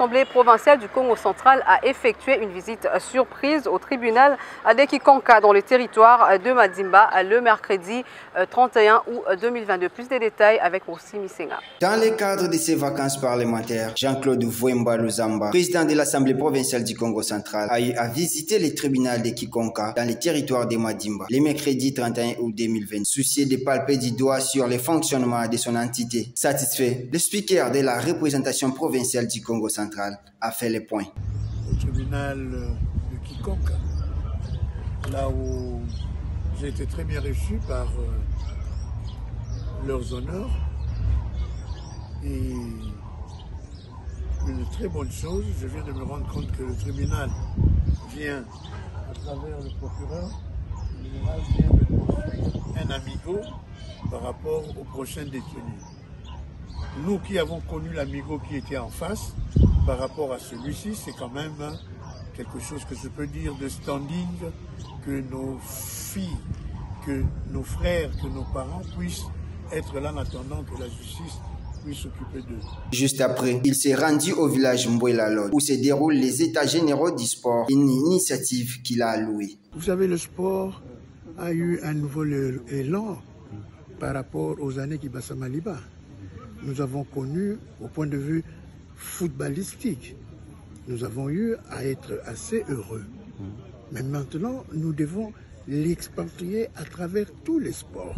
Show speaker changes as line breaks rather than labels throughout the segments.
L'Assemblée provinciale du Congo central a effectué une visite surprise au tribunal de Kikonka dans le territoire de Madimba le mercredi 31 août 2022. Plus de détails avec Moussi Misenga.
Dans le cadre de ses vacances parlementaires, Jean-Claude Vouemba Luzamba, président de l'Assemblée provinciale du Congo central, a eu à visiter le tribunal de Kikonka dans le territoire de Madimba le mercredi 31 août 2020. Soucieux de palper du doigt sur le fonctionnement de son entité. Satisfait, le speaker de la représentation provinciale du Congo central a fait le point.
Au tribunal de Kikonka, là où j'ai été très bien reçu par leurs honneurs, et une très bonne chose, je viens de me rendre compte que le tribunal vient, à travers le procureur, le général vient de construire un amigo par rapport aux prochains détenus. Nous qui avons connu l'amigo qui était en face, par rapport à celui-ci, c'est quand même quelque chose que je peux dire de standing, que nos filles, que nos frères, que nos parents puissent être là en attendant que la justice puisse s'occuper d'eux.
Juste après, il s'est rendu au village Mbouelalod où se déroulent les états généraux du sport, une initiative qu'il a allouée.
Vous savez, le sport a eu un nouveau élan par rapport aux années Kibasa Maliba. Nous avons connu, au point de vue footballistique, nous avons eu à être assez heureux. Mais maintenant, nous devons l'expatrier à travers tous les sports.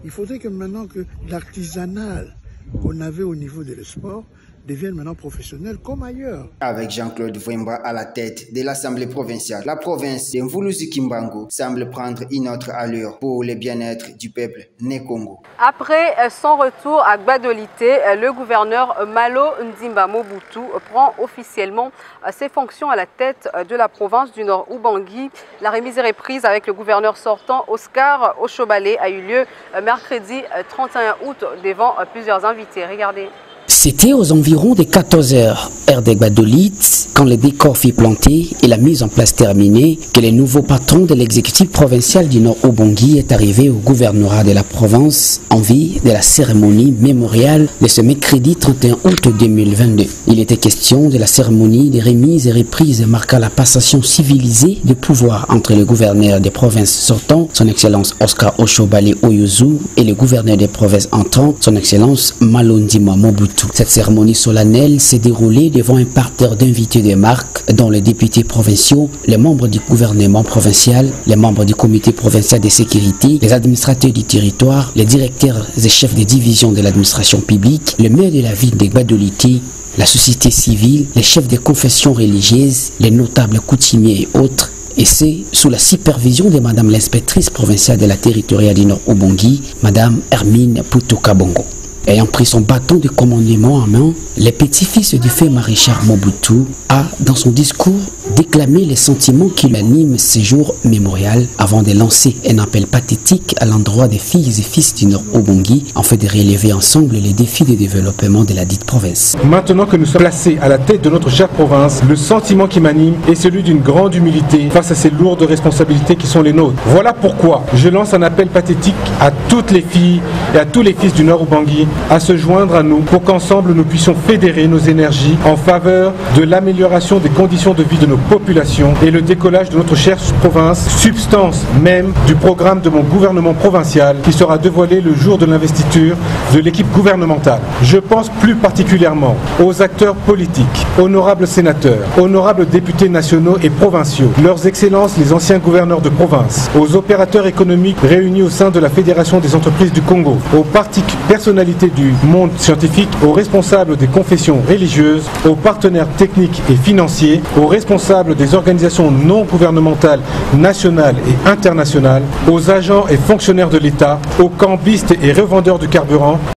Il faudrait que maintenant que l'artisanal qu'on avait au niveau de le sport devienne maintenant professionnel comme ailleurs.
Avec Jean-Claude Vouemba à la tête de l'Assemblée provinciale, la province de Mvuluzi-Kimbangu semble prendre une autre allure pour le bien-être du peuple né-Congo.
Après son retour à Gbadolité, le gouverneur Malo Ndimba Mobutu prend officiellement ses fonctions à la tête de la province du Nord Ubangi. La remise et reprise avec le gouverneur sortant Oscar Oshobale a eu lieu mercredi 31 août devant plusieurs invités. Regardez.
C'était aux environs de 14 h, heure de Gbadolite, quand le décor fut planté et la mise en place terminée, que le nouveau patron de l'exécutif provincial du Nord Ubangi est arrivé au gouvernorat de la province en vue de la cérémonie mémoriale de ce mercredi 31 août 2022. Il était question de la cérémonie des remises et reprises marquant la passation civilisée de pouvoir entre le gouverneur des provinces sortant, son excellence Oscar Oshobale Oyozu, et le gouverneur des provinces entrant, son excellence Malo Ndimba Mobutu. Cette cérémonie solennelle s'est déroulée devant un parterre d'invités de marque, dont les députés provinciaux, les membres du gouvernement provincial, les membres du comité provincial de sécurité, les administrateurs du territoire, les directeurs et chefs de division de l'administration publique, le maire de la ville de Gbadolité, la société civile, les chefs des confessions religieuses, les notables coutumiers et autres, et c'est sous la supervision de Madame l'inspectrice provinciale de la territoriale du Nord Ubangi, Madame Hermine Putukabongo. Ayant pris son bâton de commandement en main, le petit-fils du feu maréchal Mobutu a, dans son discours, déclamé les sentiments qui l'animent ces jours mémorials avant de lancer un appel pathétique à l'endroit des filles et fils du Nord Ubangi en fait de relever ensemble les défis de développement de la dite province.
Maintenant que nous sommes placés à la tête de notre chère province, le sentiment qui m'anime est celui d'une grande humilité face à ces lourdes responsabilités qui sont les nôtres. Voilà pourquoi je lance un appel pathétique à toutes les filles et à tous les fils du Nord Ubangi à se joindre à nous pour qu'ensemble nous puissions fédérer nos énergies en faveur de l'amélioration des conditions de vie de nos populations et le décollage de notre chère province, substance même du programme de mon gouvernement provincial qui sera dévoilé le jour de l'investiture de l'équipe gouvernementale. Je pense plus particulièrement aux acteurs politiques, honorables sénateurs, honorables députés nationaux et provinciaux, leurs excellences les anciens gouverneurs de province, aux opérateurs économiques réunis au sein de la Fédération des entreprises du Congo, aux personnalités du monde scientifique, aux responsables des confessions religieuses, aux partenaires techniques et financiers, aux responsables des organisations non gouvernementales nationales et internationales, aux agents et fonctionnaires de l'État, aux cambistes et revendeurs du carburant,